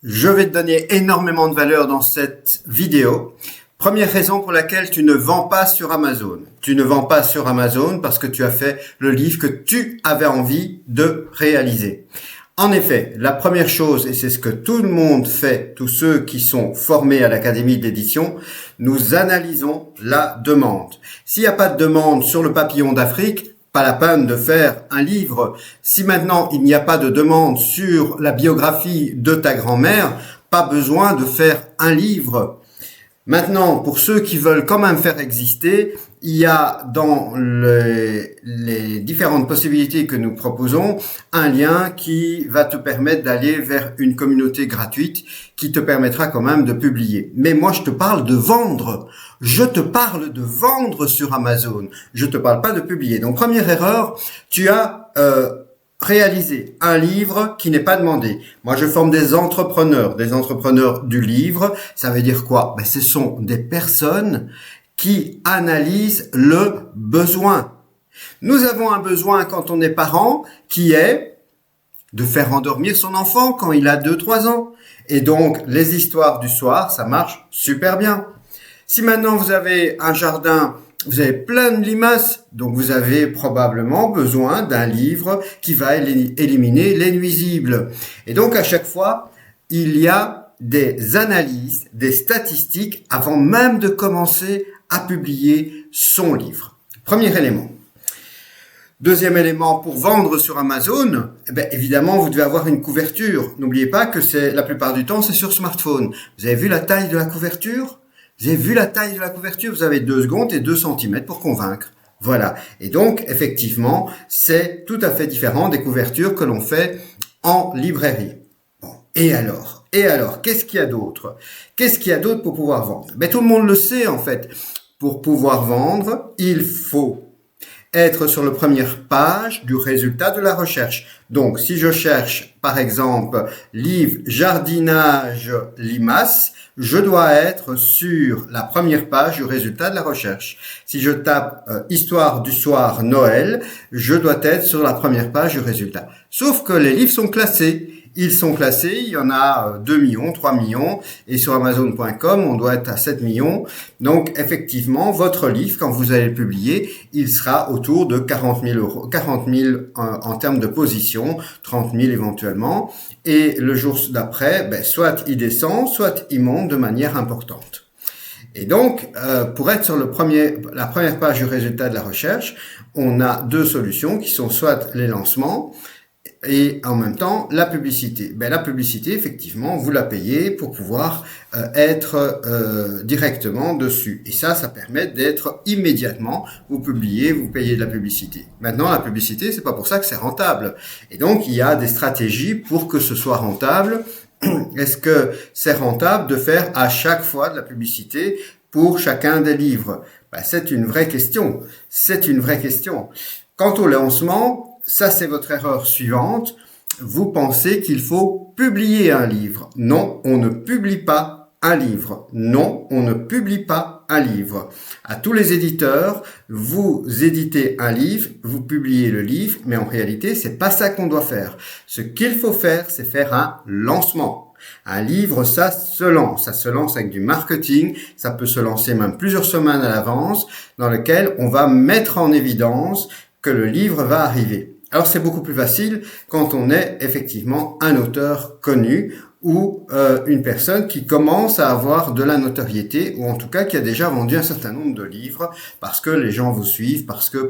Je vais te donner énormément de valeur dans cette vidéo. Première raison pour laquelle tu ne vends pas sur Amazon. Tu ne vends pas sur Amazon parce que tu as fait le livre que tu avais envie de réaliser. En effet, la première chose, et c'est ce que tout le monde fait, tous ceux qui sont formés à l'Académie d'édition, nous analysons la demande. S'il n'y a pas de demande sur le papillon d'Afrique, pas la peine de faire un livre. Si maintenant il n'y a pas de demande sur la biographie de ta grand-mère, pas besoin de faire un livre. Maintenant, pour ceux qui veulent quand même faire exister, il y a dans les différentes possibilités que nous proposons un lien qui va te permettre d'aller vers une communauté gratuite qui te permettra quand même de publier. Mais moi, je te parle de vendre. Je te parle de vendre sur Amazon. Je te parle pas de publier. Donc, première erreur, tu as réaliser un livre qui n'est pas demandé. Moi, je forme des entrepreneurs du livre. Ça veut dire quoi? Ben, ce sont des personnes qui analysent le besoin. Nous avons un besoin quand on est parent qui est de faire endormir son enfant quand il a 2-3 ans. Et donc, les histoires du soir, ça marche super bien. Si maintenant vous avez un jardin, vous avez plein de limaces, donc vous avez probablement besoin d'un livre qui va éliminer les nuisibles. Et donc à chaque fois, il y a des analyses, des statistiques avant même de commencer à publier son livre. Premier élément. Deuxième élément, pour vendre sur Amazon, évidemment, vous devez avoir une couverture. N'oubliez pas que la plupart du temps, c'est sur smartphone. Vous avez vu la taille de la couverture ? Vous avez vu la taille de la couverture? Vous avez 2 secondes et 2 centimètres pour convaincre. Voilà. Et donc, effectivement, c'est tout à fait différent des couvertures que l'on fait en librairie. Bon. Et alors, qu'est-ce qu'il y a d'autre? Qu'est-ce qu'il y a d'autre pour pouvoir vendre? Tout le monde le sait, en fait. Pour pouvoir vendre, il faut être sur la première page du résultat de la recherche. Donc, si je cherche, par exemple, livre jardinage limaces, je dois être sur la première page du résultat de la recherche. Si je tape histoire du soir Noël, je dois être sur la première page du résultat. Sauf que les livres sont classés. Ils sont classés, il y en a 2 millions, 3 millions, et sur Amazon.com, on doit être à 7 millions. Donc, effectivement, votre livre, quand vous allez le publier, il sera autour de 40 000 euros, 40 000 en termes de position, 30 000 éventuellement. Et le jour d'après, soit il descend, soit il monte de manière importante. Et donc, pour être sur la première page du résultat de la recherche, on a 2 solutions qui sont soit les lancements, et en même temps la publicité. La publicité, effectivement, vous la payez pour pouvoir être directement dessus. Et ça permet d'être immédiatement, vous publiez, vous payez de la publicité. Maintenant, la publicité, c'est pas pour ça que c'est rentable. Et donc, il y a des stratégies pour que ce soit rentable. Est-ce que c'est rentable de faire à chaque fois de la publicité pour chacun des livres? C'est une vraie question. C'est une vraie question. Quant au lancement, ça, c'est votre erreur suivante. Vous pensez qu'il faut publier un livre. Non, on ne publie pas un livre. Non, on ne publie pas un livre. À tous les éditeurs, vous éditez un livre, vous publiez le livre, mais en réalité, c'est pas ça qu'on doit faire. Ce qu'il faut faire, c'est faire un lancement. Un livre, ça se lance avec du marketing, ça peut se lancer même plusieurs semaines à l'avance, dans lequel on va mettre en évidence que le livre va arriver. Alors c'est beaucoup plus facile quand on est effectivement un auteur connu ou une personne qui commence à avoir de la notoriété ou en tout cas qui a déjà vendu un certain nombre de livres parce que les gens vous suivent, parce que.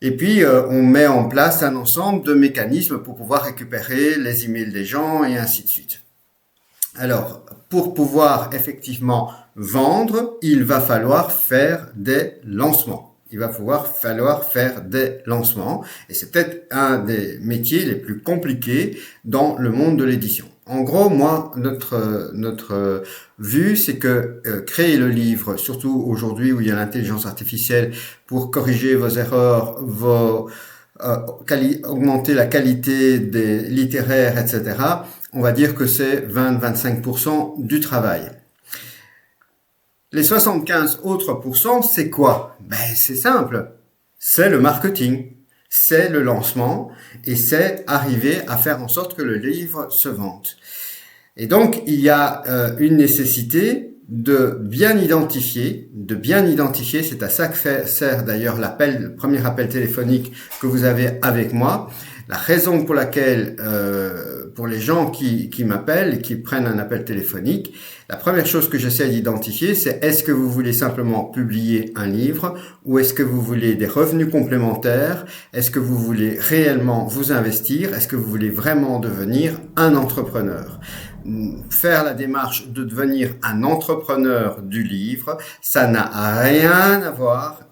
Et puis on met en place un ensemble de mécanismes pour pouvoir récupérer les emails des gens et ainsi de suite. Alors, pour pouvoir effectivement vendre, il va falloir faire des lancements. Il va falloir faire des lancements et c'est peut-être un des métiers les plus compliqués dans le monde de l'édition. En gros, moi, notre vue, c'est que créer le livre, surtout aujourd'hui où il y a l'intelligence artificielle pour corriger vos erreurs, augmenter la qualité des littéraires, etc., on va dire que c'est 20-25% du travail. Les 75 autres pourcents, c'est quoi? C'est simple. C'est le marketing. c'est le lancement et c'est arriver à faire en sorte que le livre se vende. Et donc, il y a une nécessité de bien identifier, c'est à ça que sert d'ailleurs le premier appel téléphonique que vous avez avec moi. La raison pour laquelle, pour les gens qui m'appellent et qui prennent un appel téléphonique, la première chose que j'essaie d'identifier, c'est est-ce que vous voulez simplement publier un livre ou est-ce que vous voulez des revenus complémentaires? Est-ce que vous voulez réellement vous investir? Est-ce que vous voulez vraiment devenir un entrepreneur? Faire la démarche de devenir un entrepreneur du livre, ça n'a rien à voir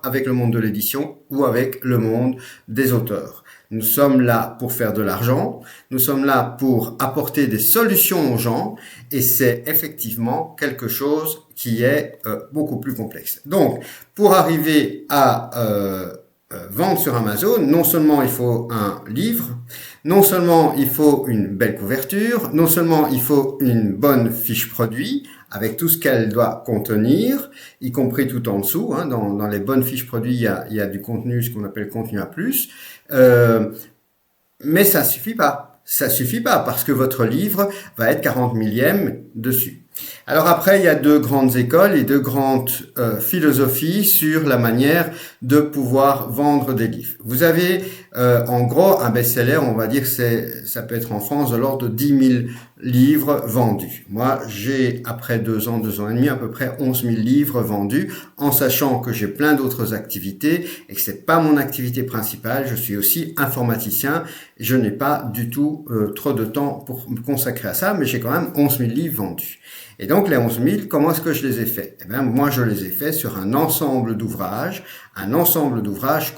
avec le monde de l'édition ou avec le monde des auteurs. Nous sommes là pour faire de l'argent, nous sommes là pour apporter des solutions aux gens et c'est effectivement quelque chose qui est beaucoup plus complexe. Donc, pour arriver à vendre sur Amazon, non seulement il faut un livre, non seulement il faut une belle couverture, non seulement il faut une bonne fiche produit avec tout ce qu'elle doit contenir, y compris tout en dessous. Dans les bonnes fiches produits, il y a du contenu, ce qu'on appelle contenu à plus. Mais ça suffit pas. Ça suffit pas parce que votre livre va être 40 millième dessus. Alors après, il y a deux grandes écoles et deux grandes philosophies sur la manière de pouvoir vendre des livres. Vous avez en gros un best-seller, on va dire que ça peut être en France de l'ordre de 10 000 livres vendus. Moi, j'ai après 2 ans et demi, à peu près 11 000 livres vendus, en sachant que j'ai plein d'autres activités et que c'est pas mon activité principale. Je suis aussi informaticien. Je n'ai pas du tout trop de temps pour me consacrer à ça, mais j'ai quand même 11 000 livres vendus. Et donc, les 11 000, comment est-ce que je les ai faits? Eh bien, moi, je les ai faits sur un ensemble d'ouvrages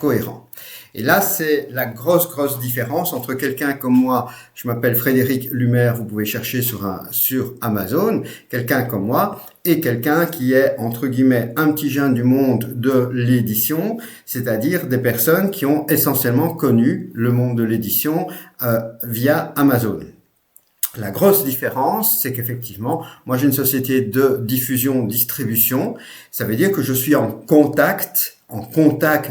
cohérents. Et là, c'est la grosse différence entre quelqu'un comme moi, je m'appelle Frédéric Lumer, vous pouvez chercher sur Amazon, quelqu'un comme moi, et quelqu'un qui est, entre guillemets, un petit jeune du monde de l'édition, c'est-à-dire des personnes qui ont essentiellement connu le monde de l'édition via Amazon. La grosse différence, c'est qu'effectivement, moi j'ai une société de distribution. Ça veut dire que je suis en contact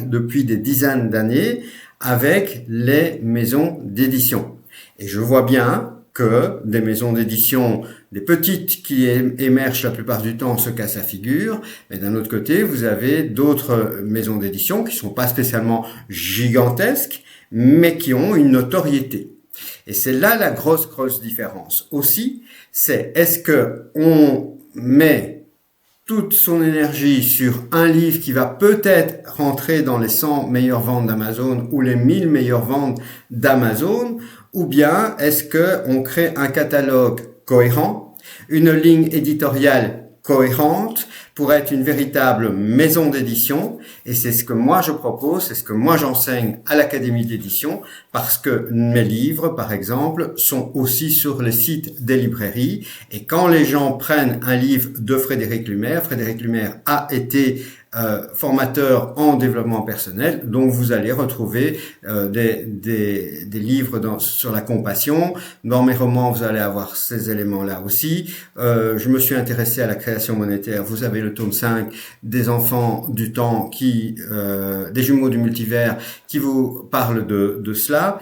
depuis des dizaines d'années avec les maisons d'édition. Et je vois bien que des maisons d'édition, des petites qui émergent la plupart du temps, se cassent la figure. Mais d'un autre côté, vous avez d'autres maisons d'édition qui sont pas spécialement gigantesques, mais qui ont une notoriété. Et c'est là la grosse différence. Aussi, c'est est-ce que on met toute son énergie sur un livre qui va peut-être rentrer dans les 100 meilleures ventes d'Amazon ou les 1000 meilleures ventes d'Amazon, ou bien est-ce que on crée un catalogue cohérent, une ligne éditoriale cohérente pour être une véritable maison d'édition, et c'est ce que moi je propose, c'est ce que moi j'enseigne à l'Académie d'édition, parce que mes livres, par exemple, sont aussi sur les sites des librairies, et quand les gens prennent un livre de Frédéric Lumer a été formateur en développement personnel, donc vous allez retrouver des livres sur la compassion. Dans mes romans, vous allez avoir ces éléments-là aussi. Je me suis intéressé à la création monétaire. Vous avez le tome 5 des enfants du temps des jumeaux du multivers qui vous parle de cela,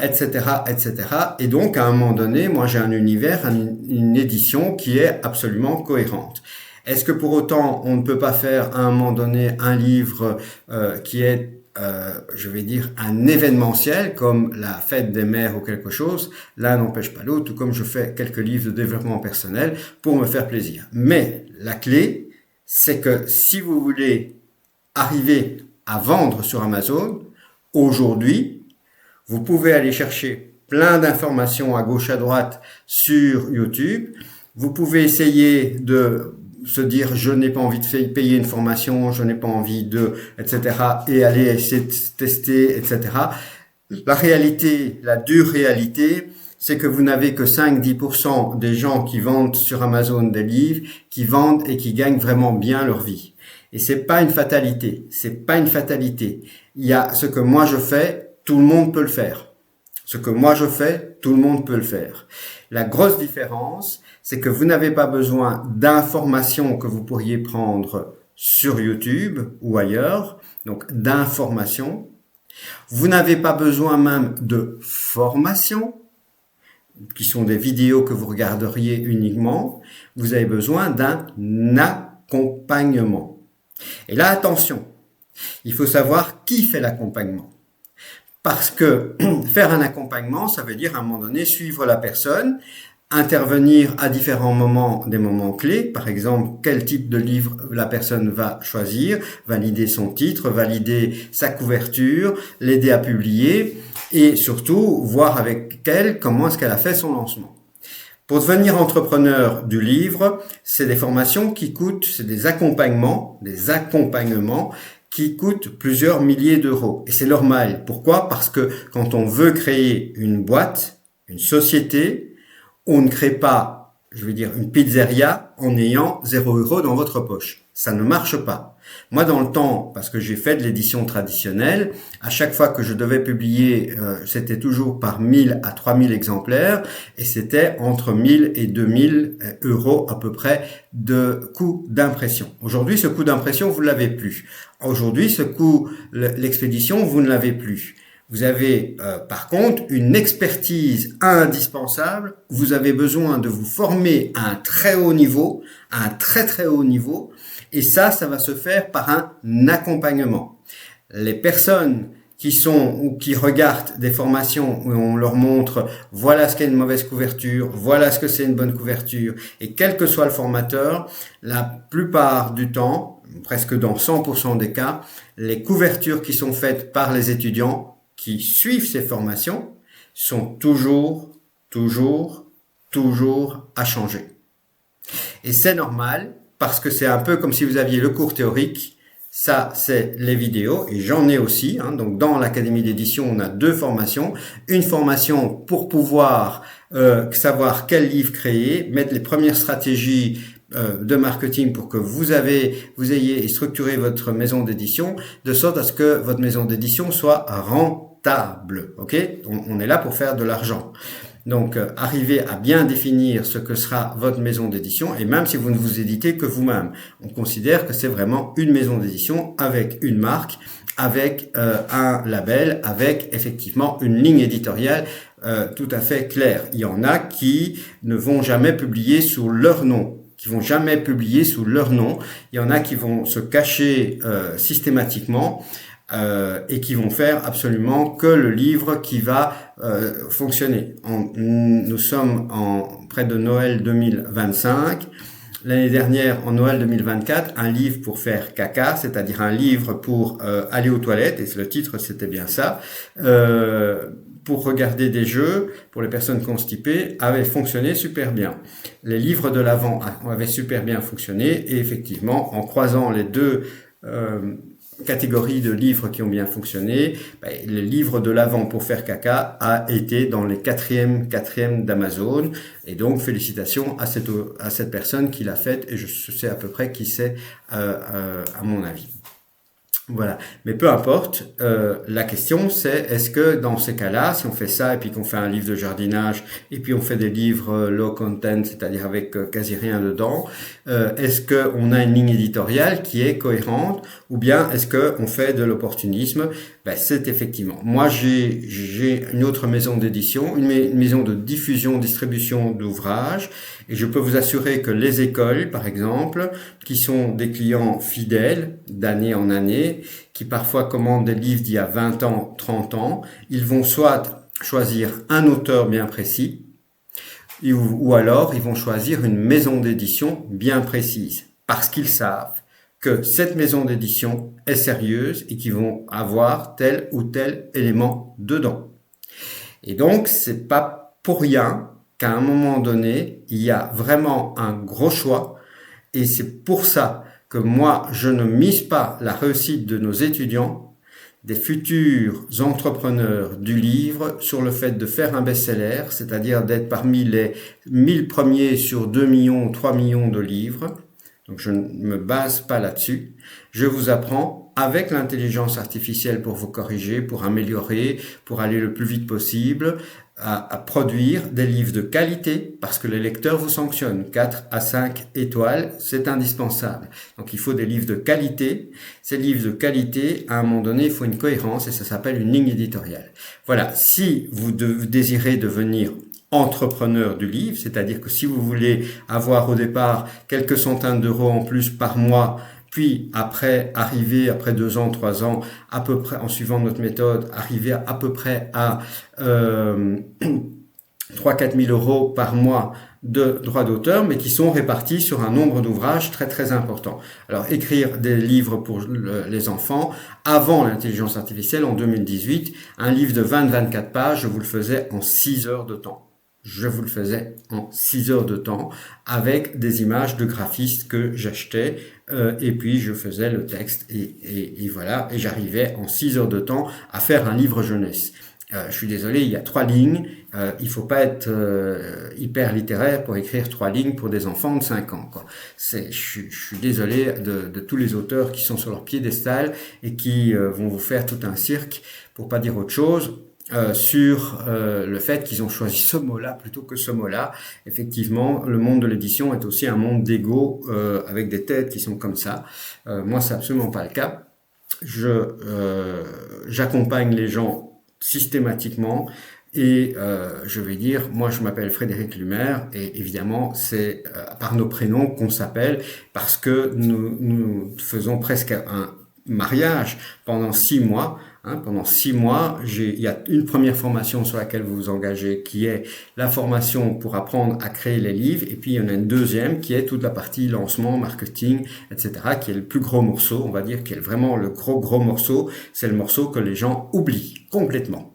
etc., etc. Et donc, à un moment donné, moi j'ai un univers, une édition qui est absolument cohérente. Est-ce que pour autant, on ne peut pas faire à un moment donné un livre qui est, je vais dire, un événementiel, comme la fête des mères ou quelque chose? L'un n'empêche pas l'autre, tout comme je fais quelques livres de développement personnel pour me faire plaisir. Mais la clé, c'est que si vous voulez arriver à vendre sur Amazon, aujourd'hui, vous pouvez aller chercher plein d'informations à gauche à droite sur YouTube. Vous pouvez essayer de se dire je n'ai pas envie de payer une formation, je n'ai pas envie de, etc. et aller essayer de tester, etc. La réalité, la dure réalité, c'est que vous n'avez que 5-10% des gens qui vendent sur Amazon des livres, qui vendent et qui gagnent vraiment bien leur vie. Et c'est pas une fatalité. C'est pas une fatalité. Il y a ce que moi je fais, tout le monde peut le faire. Ce que moi je fais, tout le monde peut le faire. La grosse différence, c'est que vous n'avez pas besoin d'informations que vous pourriez prendre sur YouTube ou ailleurs, donc d'information. Vous n'avez pas besoin même de formation, qui sont des vidéos que vous regarderiez uniquement. Vous avez besoin d'un accompagnement. Et là, attention, il faut savoir qui fait l'accompagnement. Parce que faire un accompagnement, ça veut dire à un moment donné suivre la personne, intervenir à différents moments, des moments clés, par exemple quel type de livre la personne va choisir, valider son titre, valider sa couverture, l'aider à publier et surtout voir avec elle comment est-ce qu'elle a fait son lancement. Pour devenir entrepreneur du livre, c'est des formations qui coûtent, c'est des accompagnements qui coûtent plusieurs milliers d'euros. Et c'est normal. Pourquoi? Parce que quand on veut créer une boîte, une société, on ne crée pas, je veux dire, une pizzeria en ayant 0 € dans votre poche. Ça ne marche pas. Moi, dans le temps, parce que j'ai fait de l'édition traditionnelle, à chaque fois que je devais publier, c'était toujours par 1000 à 3000 exemplaires et c'était entre 1000 et 2000 € à peu près de coût d'impression. Aujourd'hui, ce coût d'impression, vous ne l'avez plus. Aujourd'hui, ce coût, l'expédition, vous ne l'avez plus. Vous avez par contre une expertise indispensable. Vous avez besoin de vous former à un très haut niveau, à un très très haut niveau. Et ça va se faire par un accompagnement. Les personnes qui sont ou qui regardent des formations où on leur montre voilà ce qu'est une mauvaise couverture, voilà ce que c'est une bonne couverture, et quel que soit le formateur, la plupart du temps, presque dans 100% des cas, les couvertures qui sont faites par les étudiants qui suivent ces formations sont toujours à changer. Et c'est normal parce que c'est un peu comme si vous aviez le cours théorique, ça c'est les vidéos et j'en ai aussi. Donc dans l'académie d'édition, on a 2 formations. Une formation pour pouvoir savoir quel livre créer, mettre les premières stratégies de marketing pour que vous ayez structuré votre maison d'édition de sorte à ce que votre maison d'édition soit rentable. Ok, on est là pour faire de l'argent. Donc, arrivez à bien définir ce que sera votre maison d'édition et même si vous ne vous éditez que vous-même, on considère que c'est vraiment une maison d'édition avec une marque, avec un label, avec effectivement une ligne éditoriale tout à fait claire. Il y en a qui ne vont jamais publier sous leur nom. Il y en a qui vont se cacher systématiquement et qui vont faire absolument que le livre qui va fonctionner. Nous sommes près de Noël 2025. L'année dernière, en Noël 2024, un livre pour faire caca, c'est-à-dire un livre pour aller aux toilettes, et le titre c'était bien ça, pour regarder des jeux, pour les personnes constipées, avait fonctionné super bien. Les livres de l'Avent avaient super bien fonctionné, et effectivement, en croisant les 2 catégories de livres qui ont bien fonctionné, le livre de l'Avent pour faire caca a été dans les 4e d'Amazon, et donc félicitations à cette personne qui l'a faite, et je sais à peu près qui c'est à mon avis. Voilà, mais peu importe, la question c'est est-ce que dans ces cas-là, si on fait ça et puis qu'on fait un livre de jardinage et puis on fait des livres low content, c'est-à-dire avec quasi rien dedans, est-ce qu'on a une ligne éditoriale qui est cohérente ou bien est-ce qu'on fait de l'opportunisme? C'est effectivement. Moi, j'ai une autre maison d'édition, une maison de diffusion, distribution d'ouvrages et je peux vous assurer que les écoles, par exemple, qui sont des clients fidèles d'année en année, qui parfois commandent des livres d'il y a 20 ans, 30 ans, ils vont soit choisir un auteur bien précis, ou alors ils vont choisir une maison d'édition bien précise, parce qu'ils savent que cette maison d'édition est sérieuse et qu'ils vont avoir tel ou tel élément dedans. Et donc, c'est pas pour rien qu'à un moment donné, il y a vraiment un gros choix et c'est pour ça que moi, je ne mise pas la réussite de nos étudiants, des futurs entrepreneurs du livre, sur le fait de faire un best-seller, c'est-à-dire d'être parmi les 1000 premiers sur 2 millions ou 3 millions de livres. Donc, je ne me base pas là-dessus. Je vous apprends avec l'intelligence artificielle pour vous corriger, pour améliorer, pour aller le plus vite possible, à produire des livres de qualité parce que les lecteurs vous sanctionnent. 4 à 5 étoiles, c'est indispensable. Donc il faut des livres de qualité. Ces livres de qualité, à un moment donné, il faut une cohérence et ça s'appelle une ligne éditoriale. Voilà, si vous désirez devenir entrepreneur du livre, c'est-à-dire que si vous voulez avoir au départ quelques centaines d'euros en plus par mois, puis après 2 ans, 3 ans, à peu près, en suivant notre méthode, arriver à peu près à 3-4 000 euros par mois de droits d'auteur, mais qui sont répartis sur un nombre d'ouvrages très très important. Alors écrire des livres pour les enfants, avant l'intelligence artificielle en 2018, un livre de 20-24 pages, je vous le faisais en 6 heures de temps. Je vous le faisais en 6 heures de temps avec des images de graphistes que j'achetais et puis je faisais le texte et voilà, et j'arrivais en 6 heures de temps à faire un livre jeunesse. Je suis désolé, il y a 3 lignes, il faut pas être hyper littéraire pour écrire 3 lignes pour des enfants de 5 ans, quoi. Je suis désolé de tous les auteurs qui sont sur leur piédestal et qui vont vous faire tout un cirque, pour pas dire autre chose. Sur le fait qu'ils ont choisi ce mot-là plutôt que ce mot-là. Effectivement, le monde de l'édition est aussi un monde d'ego avec des têtes qui sont comme ça. Moi, c'est absolument pas le cas. J'accompagne les gens systématiquement et je vais dire, moi je m'appelle Frédéric Lumer et évidemment c'est par nos prénoms qu'on s'appelle parce que nous faisons presque un mariage pendant 6 mois. Pendant 6 mois, il y a une première formation sur laquelle vous vous engagez qui est la formation pour apprendre à créer les livres et puis il y en a une deuxième qui est toute la partie lancement, marketing, etc. qui est le plus gros morceau, on va dire, qui est vraiment le gros morceau. C'est le morceau que les gens oublient complètement.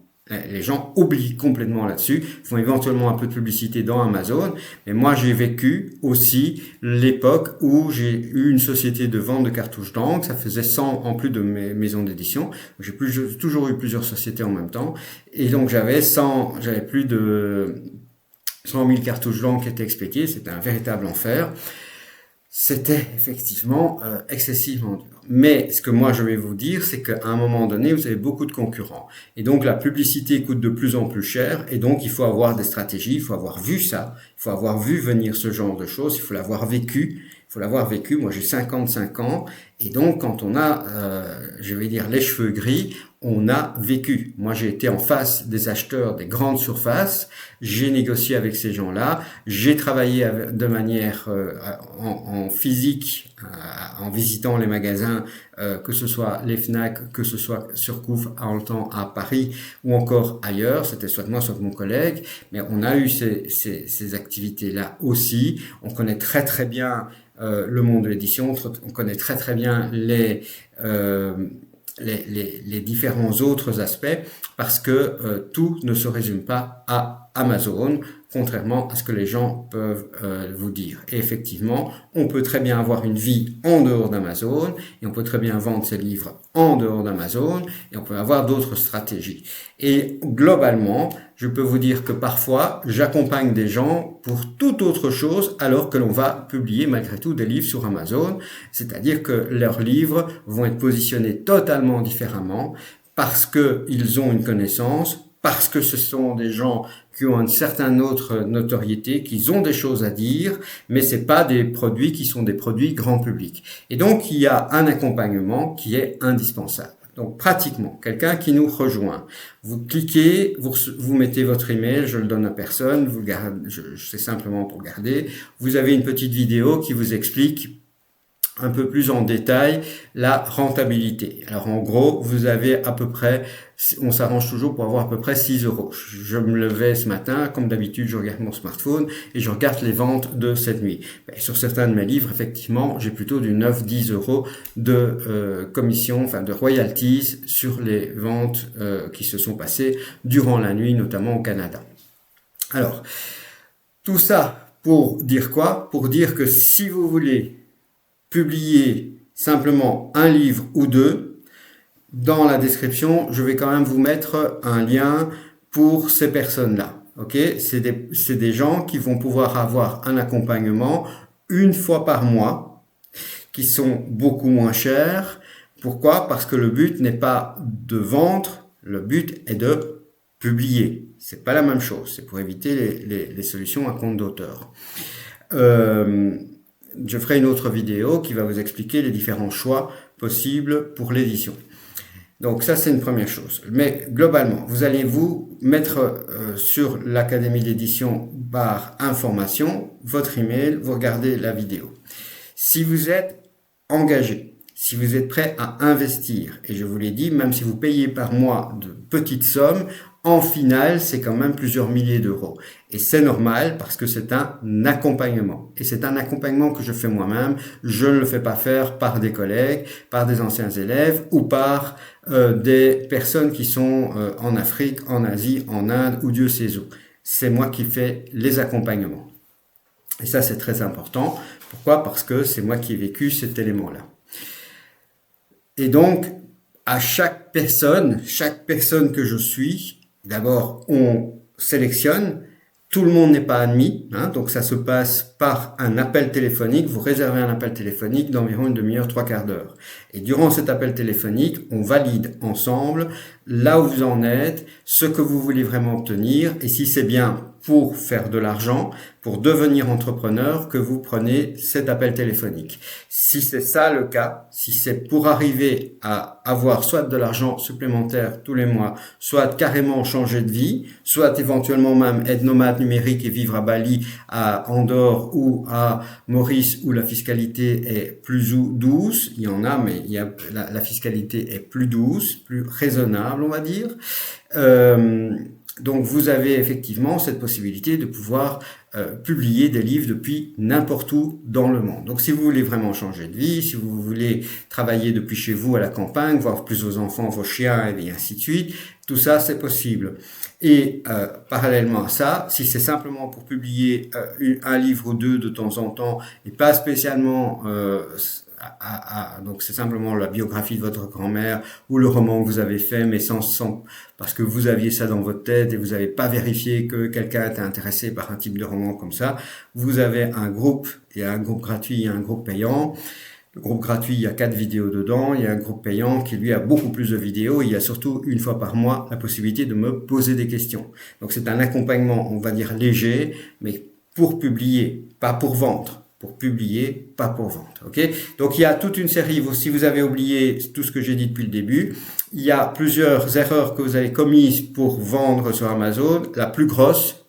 Les gens oublient complètement là-dessus, font éventuellement un peu de publicité dans Amazon, mais moi j'ai vécu aussi l'époque où j'ai eu une société de vente de cartouches d'encre, ça faisait 100 en plus de mes maisons d'édition, j'ai toujours eu plusieurs sociétés en même temps, et donc j'avais plus de 100 000 cartouches d'encre qui étaient expédiées, c'était un véritable enfer. C'était effectivement excessivement dur. Mais ce que moi je vais vous dire, c'est qu'à un moment donné, vous avez beaucoup de concurrents. Et donc la publicité coûte de plus en plus cher. Et donc il faut avoir des stratégies, il faut avoir vu ça, il faut avoir vu venir ce genre de choses, il faut l'avoir vécu. Moi j'ai 55 ans. Et donc quand on a, je vais dire, les cheveux gris, on a vécu. Moi, j'ai été en face des acheteurs des grandes surfaces, j'ai négocié avec ces gens-là, j'ai travaillé de manière en physique, en visitant les magasins, que ce soit les Fnac, que ce soit Surcouf en temps à Paris ou encore ailleurs, c'était soit moi, soit mon collègue, mais on a eu ces activités-là aussi. On connaît très très bien le monde de l'édition, on connaît très très bien les différents autres aspects parce que tout ne se résume pas à Amazon, contrairement à ce que les gens peuvent vous dire. Et effectivement, on peut très bien avoir une vie en dehors d'Amazon et on peut très bien vendre ses livres en dehors d'Amazon et on peut avoir d'autres stratégies. Et globalement, je peux vous dire que parfois, j'accompagne des gens pour toute autre chose alors que l'on va publier malgré tout des livres sur Amazon. C'est-à-dire que leurs livres vont être positionnés totalement différemment parce qu'ils ont une connaissance, parce que ce sont des gens qui ont une certaine autre notoriété, qui ont des choses à dire, mais c'est pas des produits qui sont des produits grand public. Et donc, il y a un accompagnement qui est indispensable. Donc, pratiquement, quelqu'un qui nous rejoint, vous cliquez, vous mettez votre email, je le donne à personne, vous gardez, c'est simplement pour garder. Vous avez une petite vidéo qui vous explique un peu plus en détail la rentabilité. Alors en gros, vous avez à peu près, on s'arrange toujours pour avoir à peu près 6 euros. Je me levais ce matin, comme d'habitude, je regarde mon smartphone et je regarde les ventes de cette nuit. Sur certains de mes livres, effectivement, j'ai plutôt du 9-10 euros de commission, enfin de royalties sur les ventes qui se sont passées durant la nuit, notamment au Canada. Alors, tout ça pour dire quoi? Pour dire que si vous voulez publier simplement un livre ou deux, dans la description, je vais quand même vous mettre un lien pour ces personnes-là. Ok, c'est des gens qui vont pouvoir avoir un accompagnement une fois par mois, qui sont beaucoup moins chers. Pourquoi? Parce que le but n'est pas de vendre, le but est de publier. C'est pas la même chose. C'est pour éviter les solutions à compte d'auteur. Je ferai une autre vidéo qui va vous expliquer les différents choix possibles pour l'édition. Donc ça, c'est une première chose. Mais globalement, vous allez vous mettre sur l'Académie d'édition barre information, votre email, vous regardez la vidéo. Si vous êtes engagé, si vous êtes prêt à investir, et je vous l'ai dit, même si vous payez par mois de petites sommes, en finale, c'est quand même plusieurs milliers d'euros. Et c'est normal parce que c'est un accompagnement. Et c'est un accompagnement que je fais moi-même. Je ne le fais pas faire par des collègues, par des anciens élèves ou par des personnes qui sont en Afrique, en Asie, en Inde ou Dieu sait où. C'est moi qui fais les accompagnements. Et ça, c'est très important. Pourquoi? Parce que c'est moi qui ai vécu cet élément-là. Et donc, à chaque personne que je suis, d'abord, on sélectionne. Tout le monde n'est pas admis, hein, donc ça se passe par un appel téléphonique. Vous réservez un appel téléphonique d'environ une demi-heure, 3/4 d'heure. Et durant cet appel téléphonique, on valide ensemble là où vous en êtes, ce que vous voulez vraiment obtenir, et si c'est bien pour faire de l'argent, pour devenir entrepreneur, que vous prenez cet appel téléphonique. Si c'est ça le cas, si c'est pour arriver à avoir soit de l'argent supplémentaire tous les mois, soit carrément changer de vie, soit éventuellement même être nomade numérique et vivre à Bali, à Andorre ou à Maurice où la fiscalité est plus douce, il y en a, mais la fiscalité est plus douce, plus raisonnable, on va dire. Donc vous avez effectivement cette possibilité de pouvoir publier des livres depuis n'importe où dans le monde. Donc si vous voulez vraiment changer de vie, si vous voulez travailler depuis chez vous à la campagne, voir plus vos enfants, vos chiens et ainsi de suite, tout ça c'est possible. Et parallèlement à ça, si c'est simplement pour publier un livre ou deux de temps en temps et pas spécialement donc c'est simplement la biographie de votre grand-mère ou le roman que vous avez fait, mais sans parce que vous aviez ça dans votre tête et vous n'avez pas vérifié que quelqu'un était intéressé par un type de roman comme ça. Vous avez un groupe, il y a un groupe gratuit, il y a un groupe payant. Le groupe gratuit, il y a 4 vidéos dedans. Il y a un groupe payant qui, lui, a beaucoup plus de vidéos. Il y a surtout, une fois par mois, la possibilité de me poser des questions. Donc, c'est un accompagnement, on va dire, léger, mais pour publier, pas pour vendre. Pour publier, pas pour vendre. Ok? Donc, il y a toute une série, si vous avez oublié tout ce que j'ai dit depuis le début, il y a plusieurs erreurs que vous avez commises pour vendre sur Amazon. La plus grosse,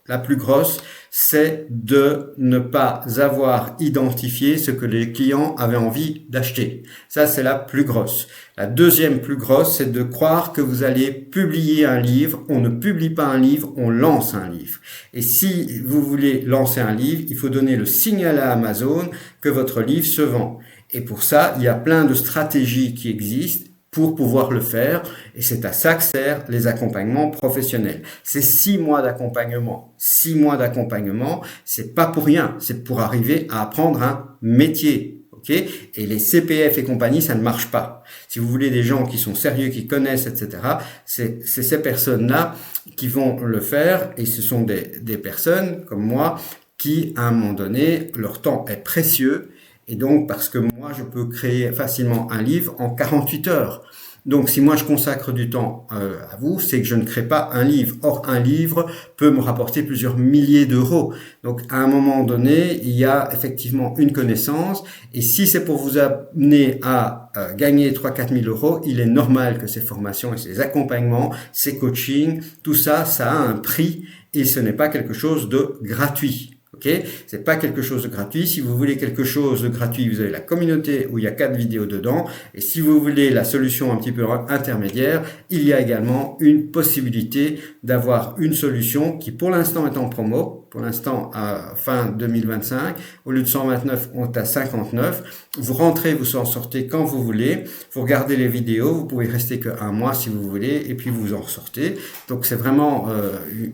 c'est de ne pas avoir identifié ce que les clients avaient envie d'acheter. Ça, c'est la plus grosse. La deuxième plus grosse, c'est de croire que vous allez publier un livre. On ne publie pas un livre, on lance un livre. Et si vous voulez lancer un livre, il faut donner le signal à Amazon que votre livre se vend. Et pour ça, il y a plein de stratégies qui existent pour pouvoir le faire, et c'est à ça que servent les accompagnements professionnels. C'est 6 mois d'accompagnement. 6 mois d'accompagnement, c'est pas pour rien, c'est pour arriver à apprendre un métier. Ok? Et les CPF et compagnie, ça ne marche pas. Si vous voulez des gens qui sont sérieux, qui connaissent, etc., c'est ces personnes-là qui vont le faire, et ce sont des personnes comme moi qui, à un moment donné, leur temps est précieux. Et donc, parce que moi, je peux créer facilement un livre en 48 heures. Donc, si moi, je consacre du temps à vous, c'est que je ne crée pas un livre. Or, un livre peut me rapporter plusieurs milliers d'euros. Donc, à un moment donné, il y a effectivement une connaissance. Et si c'est pour vous amener à gagner 3-4 000 euros, il est normal que ces formations et ces accompagnements, ces coachings, tout ça, ça a un prix et ce n'est pas quelque chose de gratuit. Ok, c'est pas quelque chose de gratuit. Si vous voulez quelque chose de gratuit, vous avez la communauté où il y a 4 vidéos dedans. Et si vous voulez la solution un petit peu intermédiaire, il y a également une possibilité d'avoir une solution qui pour l'instant est en promo. Pour l'instant, à fin 2025, au lieu de 129, on est à 59. Vous rentrez, vous en sortez quand vous voulez. Vous regardez les vidéos, vous pouvez rester qu'un mois si vous voulez, et puis vous en ressortez. Donc c'est vraiment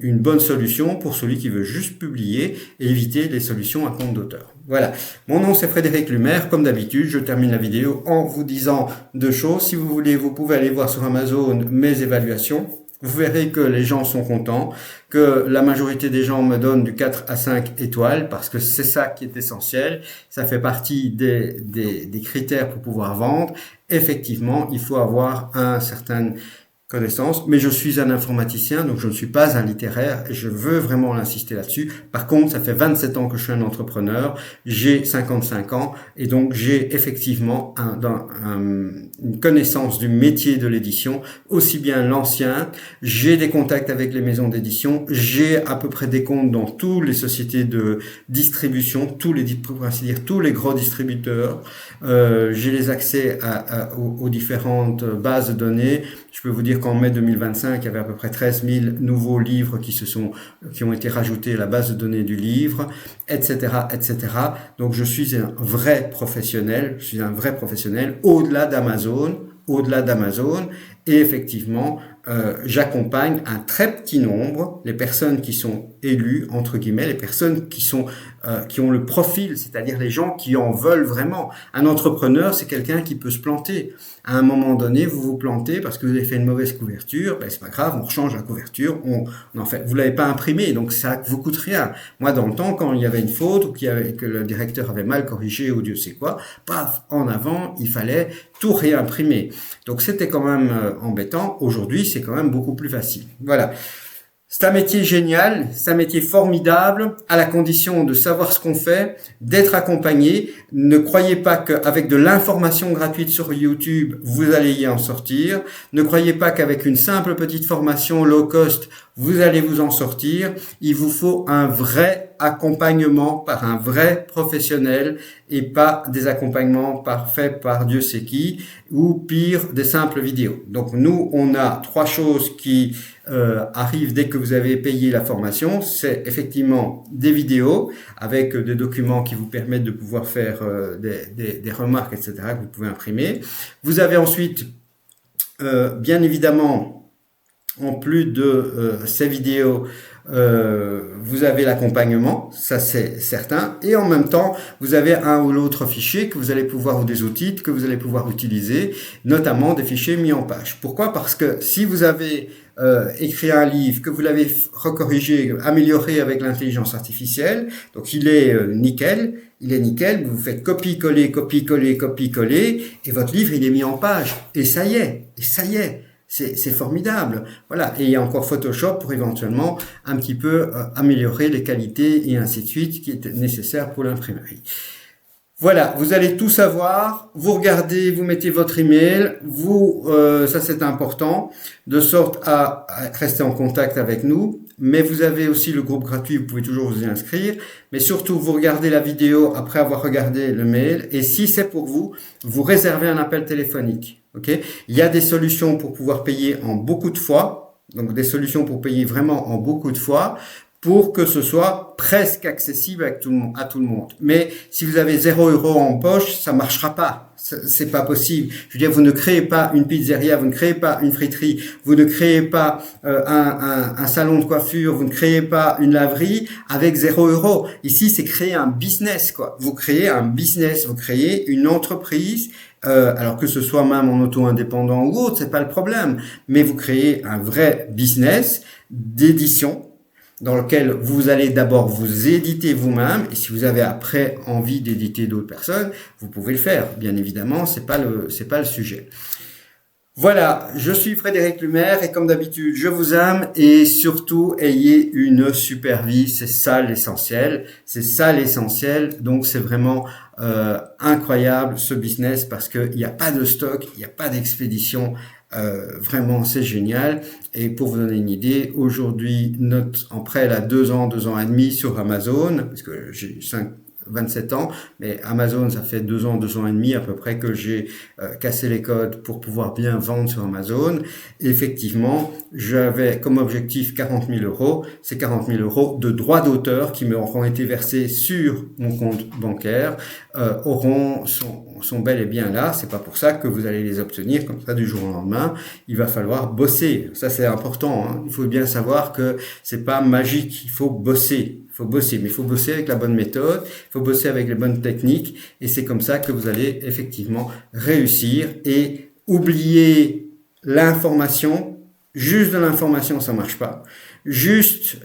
une bonne solution pour celui qui veut juste publier et éviter les solutions à compte d'auteur. Voilà. Mon nom c'est Frédéric Lumer. Comme d'habitude, je termine la vidéo en vous disant 2 choses. Si vous voulez, vous pouvez aller voir sur Amazon mes évaluations. Vous verrez que les gens sont contents, que la majorité des gens me donnent du 4 à 5 étoiles parce que c'est ça qui est essentiel. Ça fait partie des critères pour pouvoir vendre. Effectivement, il faut avoir un certain connaissances, mais je suis un informaticien, donc je ne suis pas un littéraire et je veux vraiment insister là-dessus. Par contre, ça fait 27 ans que je suis un entrepreneur, j'ai 55 ans et donc j'ai effectivement une connaissance du métier de l'édition, aussi bien l'ancien, j'ai des contacts avec les maisons d'édition, j'ai à peu près des comptes dans toutes les sociétés de distribution, pour ainsi dire, tous les gros distributeurs, j'ai les accès aux différentes bases de données. Je peux vous dire qu'en mai 2025, il y avait à peu près 13 000 nouveaux livres qui ont été rajoutés à la base de données du livre, etc., etc. Donc, je suis un vrai professionnel. Au-delà d'Amazon. Et effectivement, j'accompagne un très petit nombre, les personnes qui sont élues, entre guillemets, les personnes qui ont le profil, c'est-à-dire les gens qui en veulent vraiment. Un entrepreneur, c'est quelqu'un qui peut se planter. À un moment donné, vous vous plantez parce que vous avez fait une mauvaise couverture, ben c'est pas grave, on rechange la couverture, en fait, vous l'avez pas imprimé, donc ça vous coûte rien. Moi, dans le temps, quand il y avait une faute ou que le directeur avait mal corrigé ou Dieu sait quoi, paf, en avant, il fallait tout réimprimer. Donc c'était quand même embêtant. Aujourd'hui, c'est quand même beaucoup plus facile. Voilà. C'est un métier génial, c'est un métier formidable, à la condition de savoir ce qu'on fait, d'être accompagné. Ne croyez pas qu'avec de l'information gratuite sur YouTube, vous allez y en sortir. Ne croyez pas qu'avec une simple petite formation low cost, vous allez vous en sortir. Il vous faut un vrai accompagnement par un vrai professionnel et pas des accompagnements faits par Dieu sait qui ou pire des simples vidéos. Donc nous, on a 3 choses qui arrivent dès que vous avez payé la formation. C'est effectivement des vidéos avec des documents qui vous permettent de pouvoir faire des remarques, etc. que vous pouvez imprimer. Vous avez ensuite, bien évidemment, en plus de ces vidéos, vous avez l'accompagnement, ça c'est certain, et en même temps vous avez un ou l'autre fichier que vous allez pouvoir, ou des outils que vous allez pouvoir utiliser, notamment des fichiers mis en page. Pourquoi? Parce que si vous avez écrit un livre, que vous l'avez recorrigé, amélioré avec l'intelligence artificielle, donc il est nickel, vous faites copier-coller, et votre livre il est mis en page, et ça y est. C'est formidable. Voilà. Et il y a encore Photoshop pour éventuellement un petit peu améliorer les qualités et ainsi de suite qui est nécessaire pour l'imprimerie. Voilà. Vous allez tout savoir. Vous regardez, vous mettez votre email. Ça c'est important, de sorte à rester en contact avec nous. Mais vous avez aussi le groupe gratuit, vous pouvez toujours vous y inscrire. Mais surtout, vous regardez la vidéo après avoir regardé le mail. Et si c'est pour vous, vous réservez un appel téléphonique. Okay. Il y a des solutions pour pouvoir payer en beaucoup de fois, donc des solutions pour payer vraiment en beaucoup de fois, pour que ce soit presque accessible à tout le monde. Mais si vous avez 0 € en poche, ça marchera pas. C'est pas possible. Je veux dire, vous ne créez pas une pizzeria, vous ne créez pas une friterie, vous ne créez pas un salon de coiffure, vous ne créez pas une laverie avec 0 €. Ici, c'est créer un business, quoi. Vous créez un business, vous créez une entreprise. Alors que ce soit même en auto-indépendant ou autre, c'est pas le problème. Mais vous créez un vrai business d'édition dans lequel vous allez d'abord vous éditer vous-même, et si vous avez après envie d'éditer d'autres personnes, vous pouvez le faire. Bien évidemment, c'est pas le sujet. Voilà, je suis Frédéric Lumer et comme d'habitude, je vous aime et surtout ayez une super vie, c'est ça l'essentiel. Donc c'est vraiment incroyable ce business parce qu'il n'y a pas de stock, il n'y a pas d'expédition. Vraiment c'est génial. Et pour vous donner une idée, aujourd'hui notre en prêt à 2 ans et demi sur Amazon, parce que j'ai 27 ans, mais Amazon, ça fait 2 ans et demi à peu près que j'ai cassé les codes pour pouvoir bien vendre sur Amazon. Et effectivement, j'avais comme objectif 40 000 €. Ces 40 000 € de droits d'auteur qui me auront été versés sur mon compte bancaire sont bel et bien là. C'est pas pour ça que vous allez les obtenir comme ça du jour au lendemain. Il va falloir bosser. Ça, c'est important, hein. Il faut bien savoir que c'est pas magique. Il faut bosser. Mais il faut bosser avec la bonne méthode, il faut bosser avec les bonnes techniques, et c'est comme ça que vous allez effectivement réussir. Et oublier l'information, juste de l'information, ça marche pas. Juste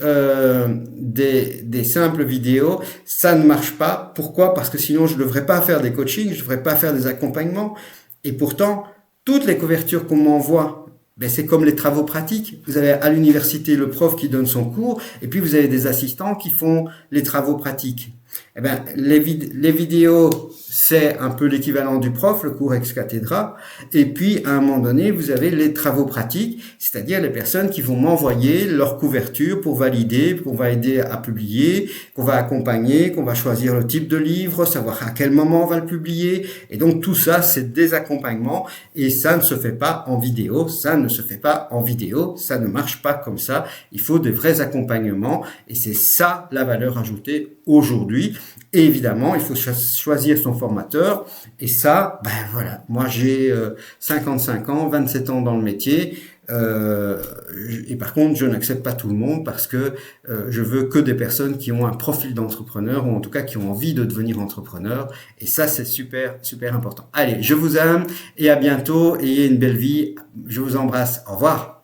des simples vidéos, ça ne marche pas. Pourquoi? Parce que sinon je ne devrais pas faire des coachings, je ne devrais pas faire des accompagnements. Et pourtant, toutes les couvertures qu'on m'envoie Ben, c'est comme les travaux pratiques. Vous avez à l'université le prof qui donne son cours, et puis vous avez des assistants qui font les travaux pratiques. Eh ben, les vidéos, c'est un peu l'équivalent du prof, le cours ex cathedra. Et puis, à un moment donné, vous avez les travaux pratiques, c'est-à-dire les personnes qui vont m'envoyer leur couverture pour valider, qu'on va aider à publier, qu'on va accompagner, qu'on va choisir le type de livre, savoir à quel moment on va le publier. Et donc, tout ça, c'est des accompagnements. Et ça ne se fait pas en vidéo. Ça ne se fait pas en vidéo. Ça ne marche pas comme ça. Il faut des vrais accompagnements. Et c'est ça la valeur ajoutée aujourd'hui. Et évidemment, il faut choisir son formateur. Et ça, ben voilà, moi j'ai 55 ans, 27 ans dans le métier. Et par contre, je n'accepte pas tout le monde parce que je veux que des personnes qui ont un profil d'entrepreneur ou en tout cas qui ont envie de devenir entrepreneur. Et ça, c'est super, super important. Allez, je vous aime et à bientôt. Ayez une belle vie. Je vous embrasse. Au revoir.